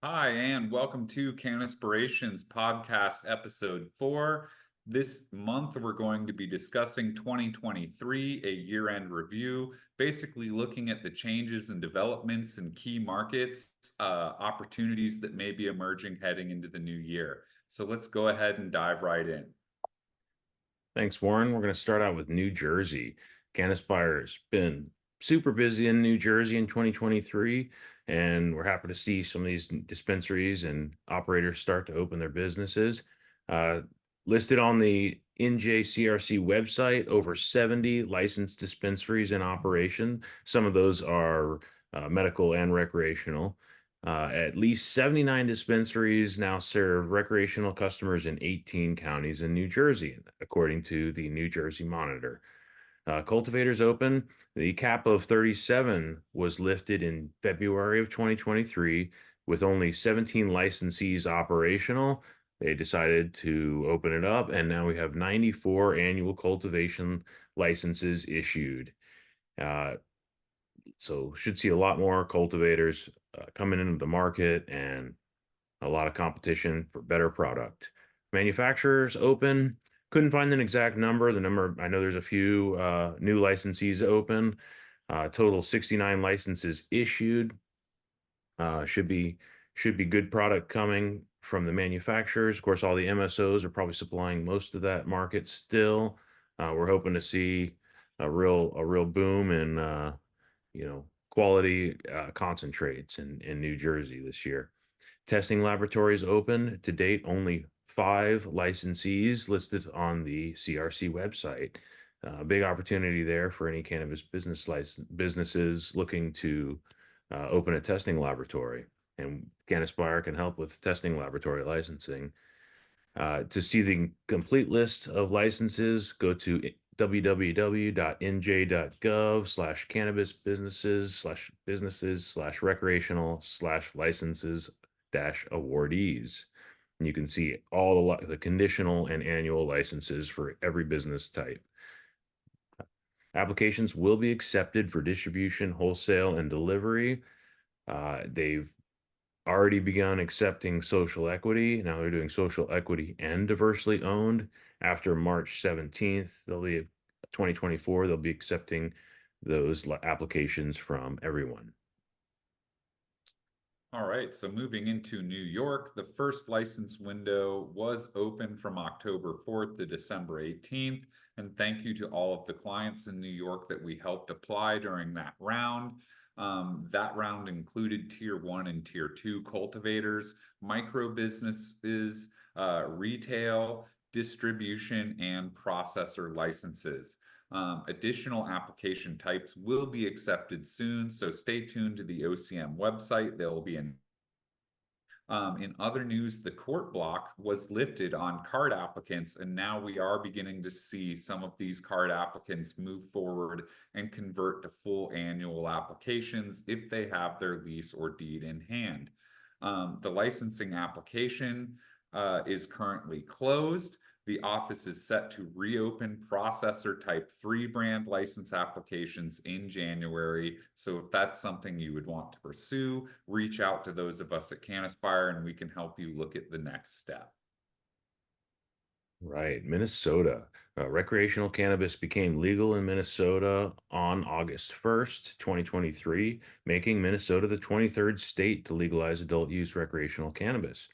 Hi, and welcome to Cannaspirations podcast episode 4. This month, we're going to be discussing 2023, a year-end review, basically looking at the changes and developments in key markets, opportunities that may be emerging heading into the new year. So let's go ahead and dive right in. Thanks, Warren. We're going to start out with New Jersey. Cannaspire has been super busy in New Jersey in 2023, and we're happy to see some of these dispensaries and operators start to open their businesses. Uh, Listed on the NJCRC website, over 70 licensed dispensaries in operation. Some of those are medical and recreational. At least 79 dispensaries now serve recreational customers in 18 counties in New Jersey, according to the New Jersey Monitor. Cultivators open. The cap of 37 was lifted in February of 2023, with only 17 licensees operational. They decided to open it up, and now we have 94 annual cultivation licenses issued. Uh, so should see a lot more cultivators coming into the market and a lot of competition for better product. Manufacturers open. Couldn't find an exact number. The number, I know there's a few new licensees open. Total 69 licenses issued. Should be good product coming from the manufacturers. Of course, all the MSOs are probably supplying most of that market still. We're hoping to see a real boom in quality concentrates in New Jersey this year. Testing laboratories open to date, only 5 licensees listed on the CRC website. Big opportunity there for any cannabis businesses looking to open a testing laboratory, and Cannaspire can help with testing laboratory licensing. To see the complete list of licenses, go to www.nj.gov/cannabis businesses/recreational/licenses-awardees. And you can see all the conditional and annual licenses for every business type. Applications will be accepted for distribution, wholesale, and delivery. They've already begun accepting social equity. Now they're doing social equity and diversely owned. After March 17th, 2024, they'll be accepting those applications from everyone. All right, so moving into New York, the first license window was open from October 4th to December 18th. And thank you to all of the clients in New York that we helped apply during that round. That round included Tier 1 and Tier 2 cultivators, micro businesses, retail, distribution, and processor licenses. Additional application types will be accepted soon, so stay tuned to the OCM website. There will be in other news, the court block was lifted on card applicants, and now we are beginning to see some of these card applicants move forward and convert to full annual applications if they have their lease or deed in hand. The licensing application is currently closed. The office is set to reopen processor type 3 brand license applications in January. So if that's something you would want to pursue, reach out to those of us at Cannaspire and we can help you look at the next step. Right, Minnesota. Recreational cannabis became legal in Minnesota on August 1st, 2023, making Minnesota the 23rd state to legalize adult use recreational cannabis.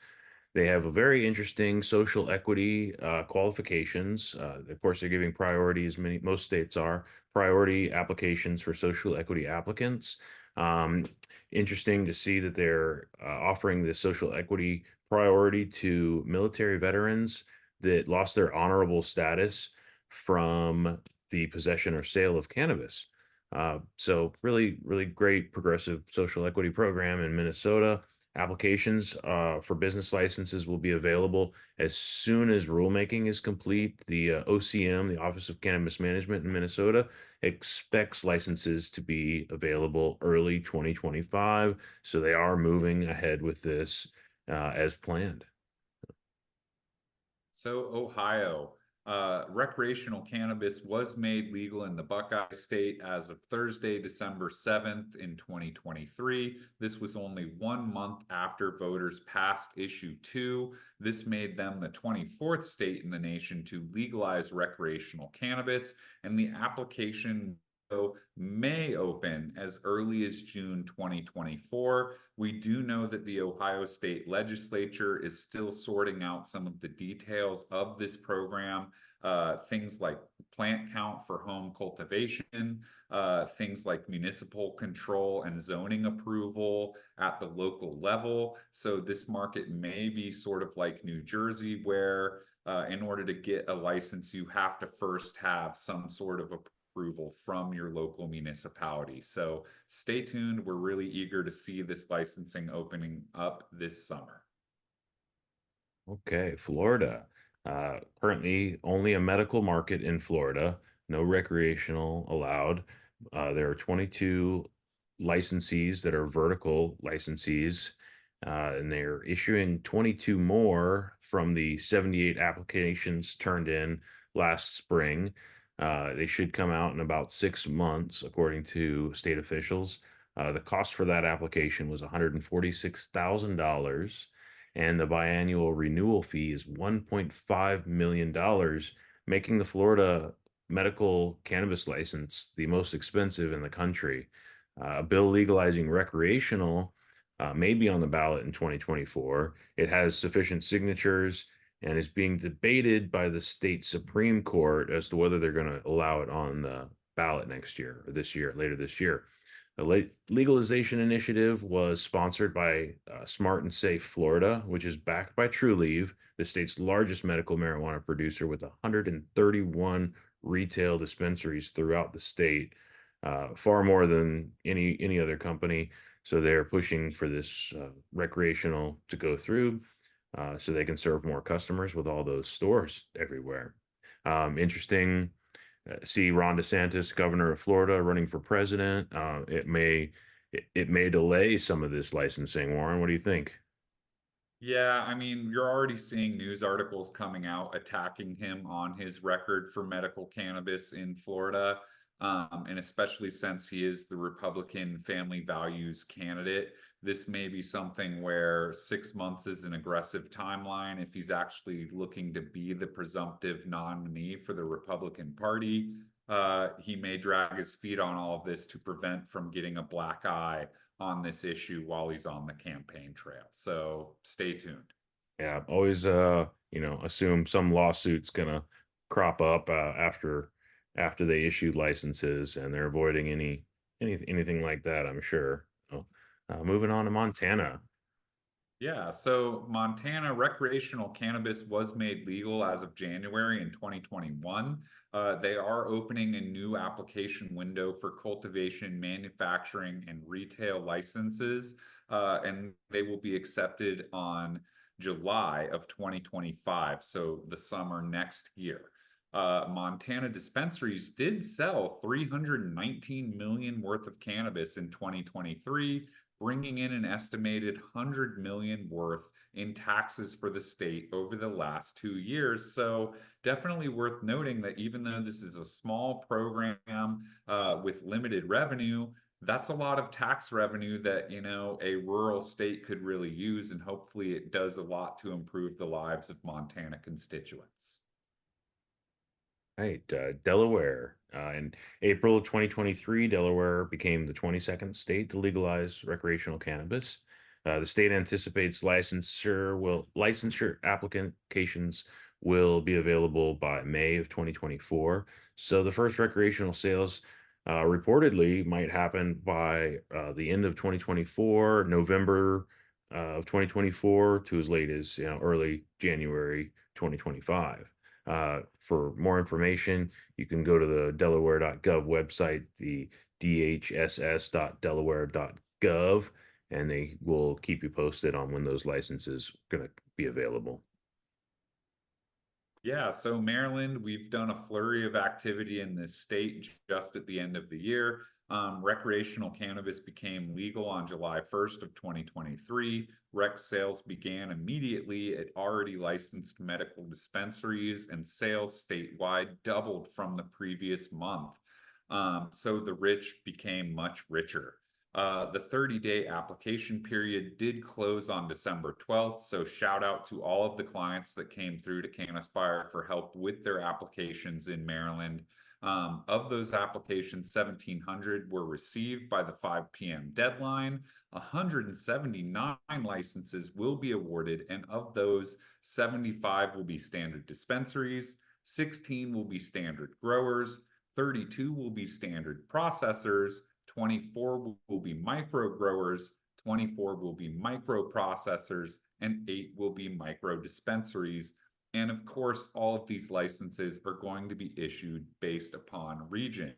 They have a very interesting social equity qualifications. Of course, they're giving priority, as most states are, priority applications for social equity applicants. Um, Interesting to see that they're offering this social equity priority to military veterans that lost their honorable status from the possession or sale of cannabis. So really, really great progressive social equity program in Minnesota. Applications for business licenses will be available as soon as rulemaking is complete. The OCM, the Office of Cannabis Management in Minnesota, expects licenses to be available early 2025. So they are moving ahead with this as planned. So Ohio, Recreational cannabis was made legal in the Buckeye State as of Thursday, December 7th in 2023. This was only 1 month after voters passed Issue 2. This made them the 24th state in the nation to legalize recreational cannabis, and the application may open as early as June 2024. We do know that the Ohio State Legislature is still sorting out some of the details of this program, things like plant count for home cultivation, things like municipal control and zoning approval at the local level. So this market may be sort of like New Jersey, where in order to get a license, you have to first have some sort of approval from your local municipality. So stay tuned. We're really eager to see this licensing opening up this summer. Okay, Florida. Currently only a medical market in Florida, no recreational allowed. There are 22 licensees that are vertical licensees, and they're issuing 22 more from the 78 applications turned in last spring. They should come out in about 6 months, according to state officials. The cost for that application was $146,000, and the biannual renewal fee is $1.5 million, making the Florida medical cannabis license the most expensive in the country. A bill legalizing recreational may be on the ballot in 2024. It has sufficient signatures and is being debated by the state Supreme Court as to whether they're going to allow it on the ballot next year or this year, later this year. The legalization initiative was sponsored by Smart and Safe Florida, which is backed by Trulieve, the state's largest medical marijuana producer, with 131 retail dispensaries throughout the state, far more than any other company. So they're pushing for this recreational to go through, so they can serve more customers with all those stores everywhere. Interesting. See Ron DeSantis, governor of Florida, running for president. It may delay some of this licensing. Warren, what do you think? Yeah, I mean, you're already seeing news articles coming out attacking him on his record for medical cannabis in Florida. And especially since he is the Republican family values candidate, this may be something where 6 months is an aggressive timeline if he's actually looking to be the presumptive nominee for the Republican Party. He may drag his feet on all of this to prevent from getting a black eye on this issue while he's on the campaign trail. So stay tuned. Yeah, always assume some lawsuit's gonna crop up after they issued licenses, and they're avoiding anything like that, I'm sure. So, moving on to Montana. Yeah, so Montana recreational cannabis was made legal as of January in 2021. They are opening a new application window for cultivation, manufacturing, and retail licenses, and they will be accepted on July of 2025, so the summer next year. Montana dispensaries did sell 319 million worth of cannabis in 2023, bringing in an estimated 100 million worth in taxes for the state over the last 2 years. So definitely worth noting that even though this is a small program with limited revenue, that's a lot of tax revenue that, a rural state could really use, and hopefully it does a lot to improve the lives of Montana constituents. Right, Delaware. In April of 2023, Delaware became the 22nd state to legalize recreational cannabis. The state anticipates licensure applications will be available by May of 2024. So the first recreational sales reportedly might happen by the end of 2024, November of 2024, to as late as early January 2025. For more information, you can go to the Delaware.gov website, the dhss.delaware.gov, and they will keep you posted on when those licenses are going to be available. Yeah, so Maryland, we've done a flurry of activity in this state just at the end of the year. Recreational cannabis became legal on July 1st of 2023. Rec sales began immediately at already licensed medical dispensaries, and sales statewide doubled from the previous month. So the rich became much richer. The 30-day application period did close on December 12th, so shout out to all of the clients that came through to Cannaspire for help with their applications in Maryland. Of those applications, 1,700 were received by the 5 p.m. deadline. 179 licenses will be awarded, and of those, 75 will be standard dispensaries, 16 will be standard growers, 32 will be standard processors, 24 will be micro growers, 24 will be micro processors, and 8 will be micro dispensaries. And of course, all of these licenses are going to be issued based upon region.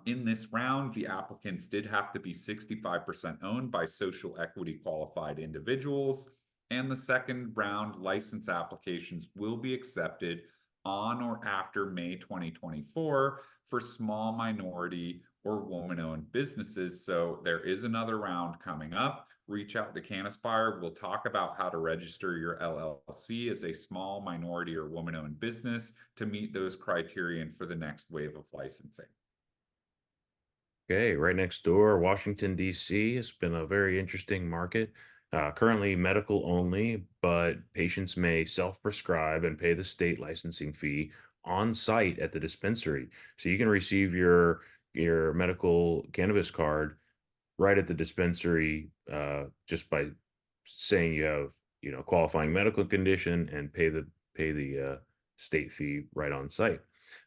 In this round, the applicants did have to be 65% owned by social equity qualified individuals. And the second round license applications will be accepted on or after May 2024 for small minority or woman-owned businesses. So there is another round coming up. Reach out to Cannaspire. We'll talk about how to register your LLC as a small minority or woman-owned business to meet those criterion for the next wave of licensing. Okay, right next door, Washington, D.C. has been a very interesting market. Currently medical only, but patients may self-prescribe and pay the state licensing fee on site at the dispensary. So you can receive your medical cannabis card right at the dispensary, just by saying you have, qualifying medical condition and pay the state fee right on site.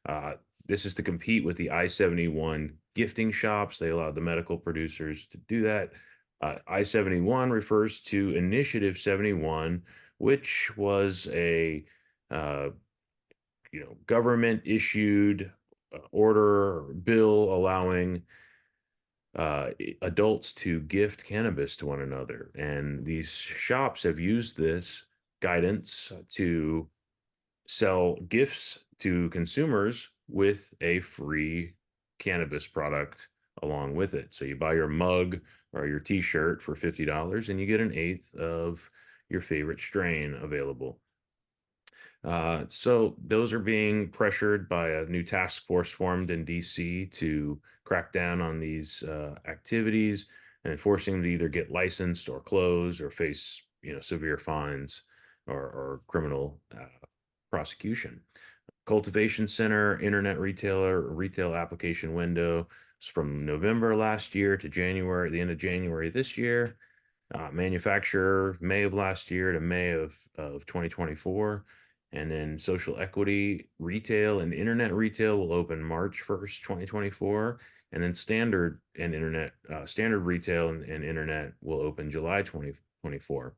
Uh, this is to compete with the I-71 gifting shops. They allowed the medical producers to do that. I-71 refers to Initiative 71, which was a government issued order or bill allowing adults to gift cannabis to one another. And these shops have used this guidance to sell gifts to consumers with a free cannabis product along with it. So you buy your mug or your t-shirt for $50 and you get an eighth of your favorite strain available. So those are being pressured by a new task force formed in DC to crack down on these activities and forcing them to either get licensed or close or face, severe fines or criminal prosecution. Cultivation Center, internet retailer, retail application window is from November last year to January, the end of January this year. Manufacturer, May of last year to May of 2024. And then social equity retail and internet retail will open March 1st, 2024. And then standard and internet, standard retail and internet will open July 2024.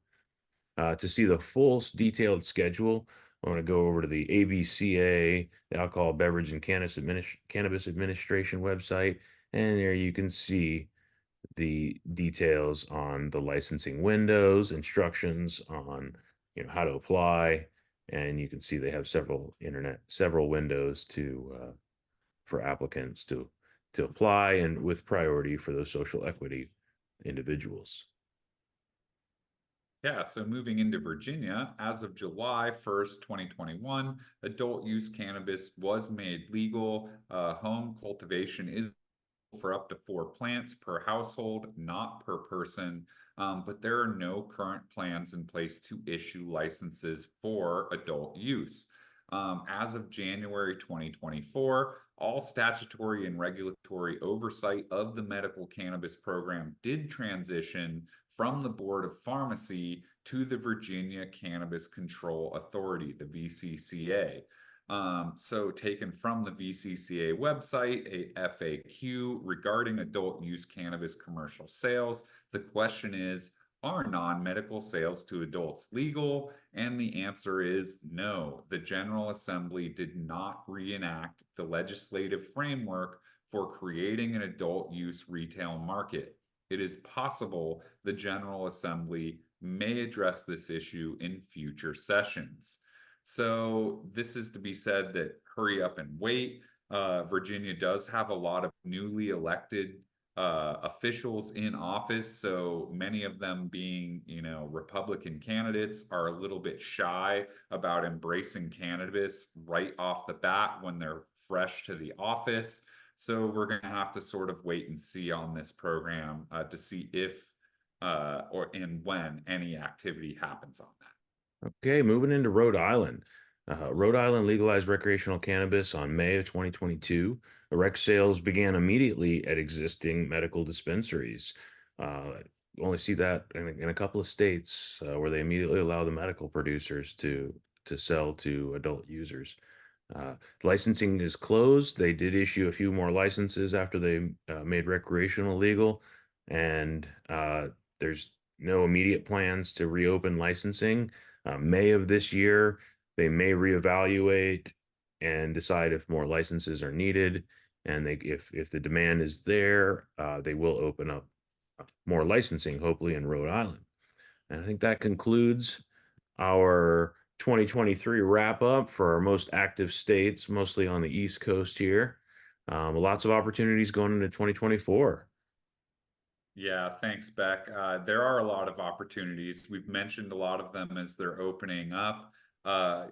To see the full detailed schedule, I want to go over to the ABCA, the Alcohol Beverage and Cannabis Administration website. And there you can see the details on the licensing windows, instructions on how to apply, and you can see they have several windows to for applicants to apply, and with priority for those social equity individuals. Yeah, so moving into Virginia, as of July 1st, 2021, adult use cannabis was made legal. Home cultivation is for up to 4 plants per household, not per person. But there are no current plans in place to issue licenses for adult use. As of January 2024, all statutory and regulatory oversight of the medical cannabis program did transition from the Board of Pharmacy to the Virginia Cannabis Control Authority, the VCCA. So taken from the VCCA website, a FAQ regarding adult use cannabis commercial sales. The question is, are non-medical sales to adults legal? And the answer is no. The General Assembly did not reenact the legislative framework for creating an adult use retail market. It is possible the General Assembly may address this issue in future sessions. So this is to be said that hurry up and wait. Virginia does have a lot of newly elected officials in office, so many of them being, Republican candidates are a little bit shy about embracing cannabis right off the bat when they're fresh to the office. So we're going to have to sort of wait and see on this program to see if or and when any activity happens on that. Okay, moving into Rhode Island. Rhode Island legalized recreational cannabis on May of 2022. The rec sales began immediately at existing medical dispensaries. You only see that in a couple of states where they immediately allow the medical producers to sell to adult users. Licensing is closed. They did issue a few more licenses after they made recreational legal, and there's no immediate plans to reopen licensing. May of this year, they may reevaluate and decide if more licenses are needed. And if the demand is there, they will open up more licensing, hopefully in Rhode Island. And I think that concludes our 2023 wrap up for our most active states, mostly on the East Coast here. Lots of opportunities going into 2024. Yeah, thanks, Beck. There are a lot of opportunities. We've mentioned a lot of them as they're opening up.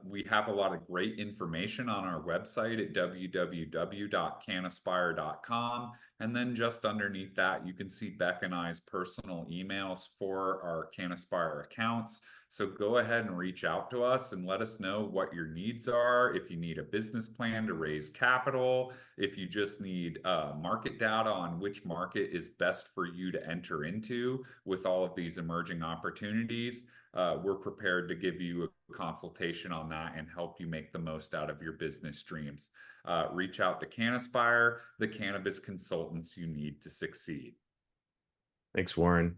We have a lot of great information on our website at www.cannaspire.com. And then just underneath that, you can see Beck and I's personal emails for our Cannaspire accounts. So go ahead and reach out to us and let us know what your needs are. If you need a business plan to raise capital, if you just need market data on which market is best for you to enter into with all of these emerging opportunities, we're prepared to give you a consultation on that and help you make the most out of your business dreams. Reach out to Cannaspire, the cannabis consultants you need to succeed. Thanks, Warren.